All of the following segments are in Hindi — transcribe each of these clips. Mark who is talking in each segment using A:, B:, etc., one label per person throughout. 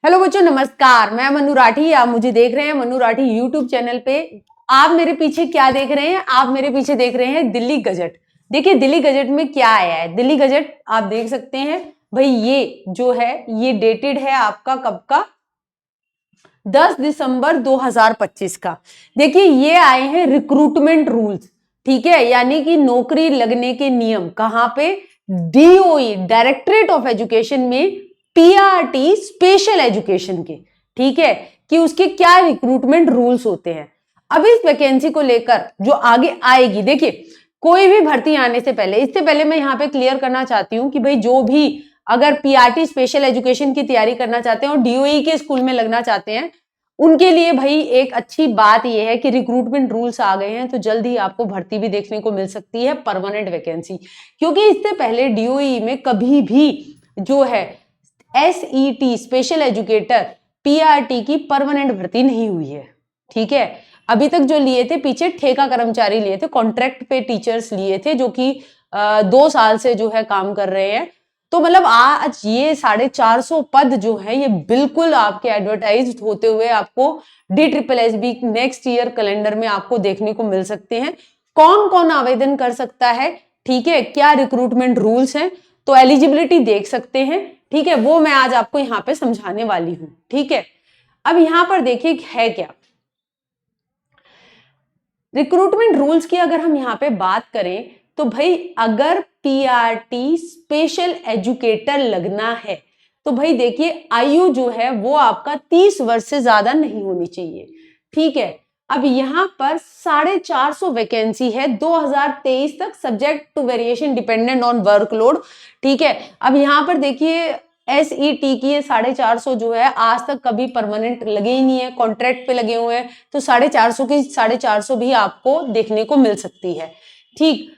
A: हेलो बच्चों, नमस्कार। मैं मनु राठी। आप मुझे देख रहे हैं मनु राठी यूट्यूब चैनल पे। आप मेरे पीछे क्या देख रहे हैं? आप मेरे पीछे देख रहे हैं दिल्ली गजट। देखिए दिल्ली गजट में क्या आया है। दिल्ली गजट आप देख सकते हैं भाई, ये जो है ये डेटेड है आपका कब का, 10 दिसंबर 2025 का। देखिए ये आए हैं रिक्रूटमेंट रूल्स, ठीक है, यानी कि नौकरी लगने के नियम। कहां पे? डीओई, डायरेक्टरेट ऑफ एजुकेशन में, पीआरटी स्पेशल एजुकेशन के, ठीक है, कि उसके क्या रिक्रूटमेंट रूल्स होते हैं। अब इस वैकेंसी को लेकर जो आगे आएगी, देखिए कोई भी भर्ती आने से पहले, इससे पहले मैं यहाँ पे क्लियर करना चाहती हूँ कि भाई जो भी अगर पीआरटी स्पेशल एजुकेशन की तैयारी करना चाहते हैं और डीओई के स्कूल में लगना चाहते हैं, उनके लिए भाई एक अच्छी बात यह है कि रिक्रूटमेंट रूल्स आ गए हैं, तो जल्द ही आपको भर्ती भी देखने को मिल सकती है, परमानेंट वैकेंसी। क्योंकि इससे पहले डीओई में कभी भी जो है एसईटी स्पेशल एजुकेटर पीआरटी की परमानेंट भर्ती नहीं हुई है, ठीक है। अभी तक जो लिए थे पीछे ठेका कर्मचारी लिए थे, कॉन्ट्रैक्ट पे टीचर्स लिए थे, जो कि 2 साल से जो है काम कर रहे हैं। तो मतलब आज ये 450 पद जो है ये बिल्कुल आपके एडवर्टाइज होते हुए आपको DSSB नेक्स्ट ईयर कैलेंडर में आपको देखने को मिल सकते हैं। कौन कौन आवेदन कर सकता है, ठीक है, क्या रिक्रूटमेंट रूल्स हैं, तो एलिजिबिलिटी देख सकते हैं, ठीक है, वो मैं आज आपको यहाँ पे समझाने वाली हूं, ठीक है। अब यहां पर देखिए है क्या रिक्रूटमेंट रूल्स की। अगर हम यहाँ पे बात करें तो भाई अगर पीआरटी स्पेशल एजुकेटर लगना है तो भाई देखिए आयु जो है वो आपका 30 वर्ष से ज्यादा नहीं होनी चाहिए, ठीक है। अब यहाँ पर 450 वैकेंसी है 2023 तक, subject to variation dependent on workload, ठीक है। अब यहाँ पर देखिए एसईटी की ये 450 जो है आज तक कभी परमानेंट लगे ही नहीं है, कॉन्ट्रैक्ट पे लगे हुए हैं, तो 450 की 450 भी आपको देखने को मिल सकती है, ठीक।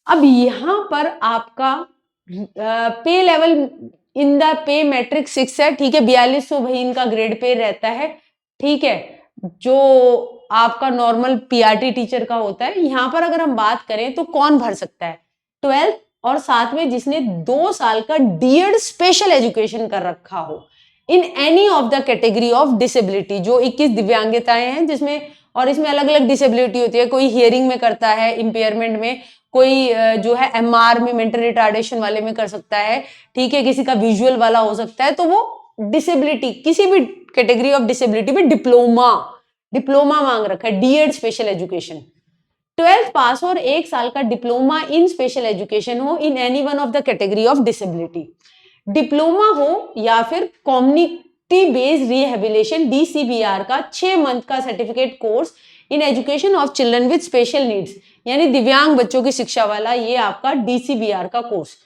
A: अब यहां पर आपका pay level in the pay matrix 6 है, ठीक है, 4200 भाई इनका ग्रेड पे रहता है, ठीक है, जो आपका नॉर्मल पीआरटी टीचर का होता है। यहां पर अगर हम बात करें तो कौन भर सकता है? 12th और साथ में जिसने 2 साल का डीएड स्पेशल एजुकेशन कर रखा हो in any of the category of disability. जो 21 दिव्यांगताएं हैं जिसमें, और इसमें अलग अलग डिसेबिलिटी होती है, कोई हियरिंग में करता है इम्पेयरमेंट में, कोई जो है एमआर में मेंटल रिटार्डेशन वाले में कर सकता है, ठीक है, किसी का विजुअल वाला हो सकता है। तो वो डिसेबिलिटी किसी भी कैटेगरी ऑफ डिसेबिलिटी में डिप्लोमा डिप्लोमा मांग रखा है, डीएड स्पेशल एजुकेशन। 12th पास और 1 साल का डिप्लोमा इन स्पेशल एजुकेशन हो in any one of the category of disability. Diploma हो या फिर कम्युनिटी बेस्ड रिहेबिलिटेशन DCBR का 6 मंथ का certificate course in education of children with special needs, यानी दिव्यांग बच्चों की शिक्षा वाला ये आपका DCBR का कोर्स।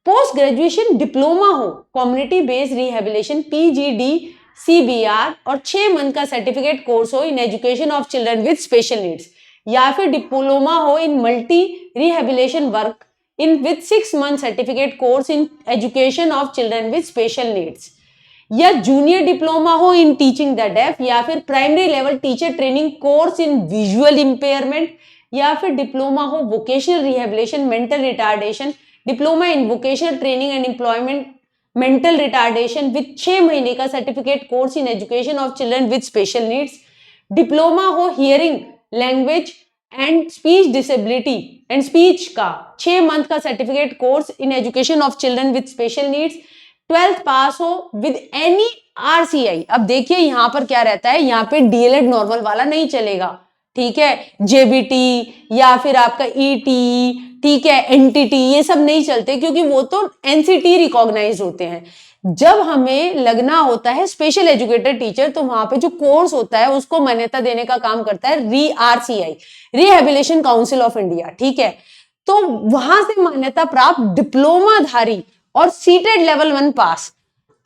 A: पोस्ट ग्रेजुएशन डिप्लोमा हो कम्युनिटी बेस्ड रिहेबिलिटेशन PGDCBR और 6 मंथ का सर्टिफिकेट कोर्स हो in education of children with special needs, या फिर डिप्लोमा हो in multi rehabilitation work in with 6 month certificate course in education of children with special needs, या जूनियर डिप्लोमा हो इन टीचिंग द डेफ, या फिर primary level teacher training course in visual impairment, या फिर डिप्लोमा हो vocational rehabilitation mental retardation, diploma in vocational training and employment mental retardation with 6 महीने का certificate course in education of children with special needs, diploma हो hearing language and speech disability and speech का 6 मंथ का certificate course in education of children with special needs, 12th pass हो विद एनी RCI। अब देखिए यहां पर क्या रहता है, यहाँ पे डीएलएड नॉर्मल वाला नहीं चलेगा, ठीक है, जेबीटी या फिर आपका ईटी, ठीक है, एनटीटी, ये सब नहीं चलते क्योंकि वो तो एनसीटी रिकॉग्नाइज होते हैं। जब हमें लगना होता है स्पेशल एजुकेटर टीचर तो वहां पे जो कोर्स होता है उसको मान्यता देने का काम करता है RCI, rehabilitation council of India, ठीक है। तो वहां से मान्यता प्राप्त डिप्लोमा धारी और सीटेड लेवल 1 पास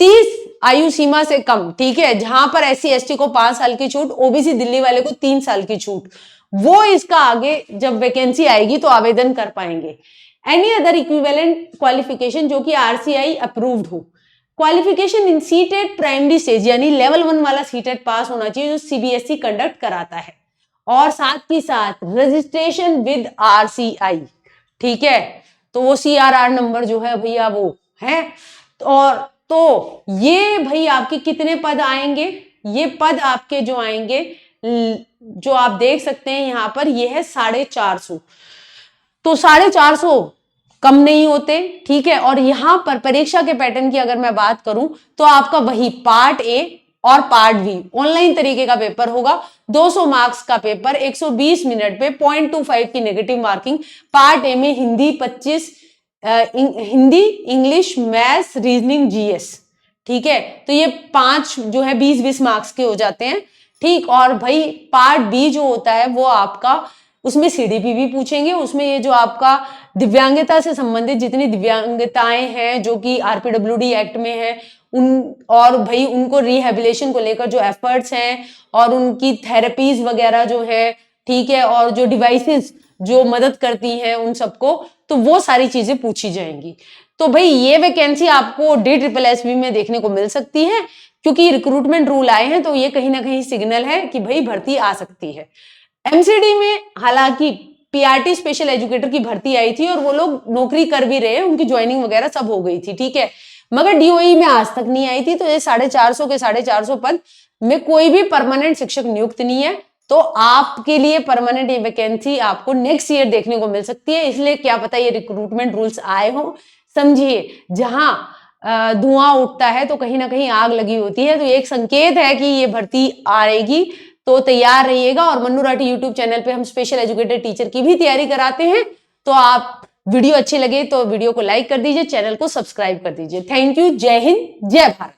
A: 30 आयु सीमा से कम, ठीक है, जहां पर SC ST को 5 साल की छूट, ओबीसी दिल्ली वाले को 3 साल की छूट, वो इसका आगे जब वैकेंसी आएगी तो आवेदन कर पाएंगे। एनी अदर इक्विवेलेंट क्वालिफिकेशन जो कि RCI अप्रूव्ड हो, qualification in seated primary stage यानी लेवल 1 वाला सीटेड पास होना चाहिए जो CBSE कंडक्ट कराता है, और साथ ही साथ रजिस्ट्रेशन विद RCI, ठीक है, तो वो CRR नंबर जो है भैया वो है, और तो ये भाई आपके कितने पद आएंगे, ये पद आपके जो आएंगे, जो आप देख सकते हैं यहां पर, ये है 450। तो 450 कम नहीं होते, ठीक है। और यहां पर परीक्षा के पैटर्न की अगर मैं बात करूं तो आपका वही पार्ट ए और पार्ट बी ऑनलाइन तरीके का पेपर होगा। 200 मार्क्स का पेपर, 120 मिनट पे 0.25 की नेगेटिव मार्किंग। पार्ट ए में Hindi 25, Hindi, English, maths, reasoning, GS, ठीक है। तो ये 5 जो है 20-20 मार्क्स के हो जाते हैं, ठीक। और भाई पार्ट बी जो होता है वो आपका, उसमें सीडीपी भी पूछेंगे, उसमें ये जो आपका दिव्यांगता से संबंधित जितनी दिव्यांगताएं हैं जो कि आरपीडब्ल्यूडी एक्ट में है उन, और भाई उनको रिहेबिलिटेशन को लेकर जो एफर्ट्स हैं और उनकी थेरेपीज वगैरह जो है, ठीक है, और जो डिवाइसेस जो मदद करती हैं उन सबको, तो वो सारी चीजें पूछी जाएंगी। तो भाई ये वैकेंसी आपको DSSB में देखने को मिल सकती है, क्योंकि रिक्रूटमेंट रूल आए हैं, तो ये कहीं ना कहीं सिग्नल है कि भाई भर्ती आ सकती है। एमसीडी में हालांकि पीआरटी स्पेशल एजुकेटर की भर्ती आई थी और वो लोग नौकरी कर भी रहे हैं, उनकी ज्वाइनिंग वगैरह सब हो गई थी, ठीक है, मगर डीओई में आज तक नहीं आई थी। तो ये 450 के 450 पद में कोई भी परमानेंट शिक्षक नियुक्त नहीं है। तो आपके लिए परमानेंट ये वैकेंसी आपको नेक्स्ट ईयर देखने को मिल सकती है। इसलिए क्या पता ये रिक्रूटमेंट रूल्स आए हो, समझिए जहां धुआं उठता है तो कहीं ना कहीं आग लगी होती है। तो ये एक संकेत है कि ये भर्ती आएगी, तो तैयार रहिएगा। और मन्नू राठी यूट्यूब चैनल पे हम स्पेशल एजुकेटेड टीचर की भी तैयारी कराते हैं। तो आप वीडियो अच्छी लगे तो वीडियो को लाइक कर दीजिए, चैनल को सब्सक्राइब कर दीजिए। थैंक यू, जय हिंद, जय भारत।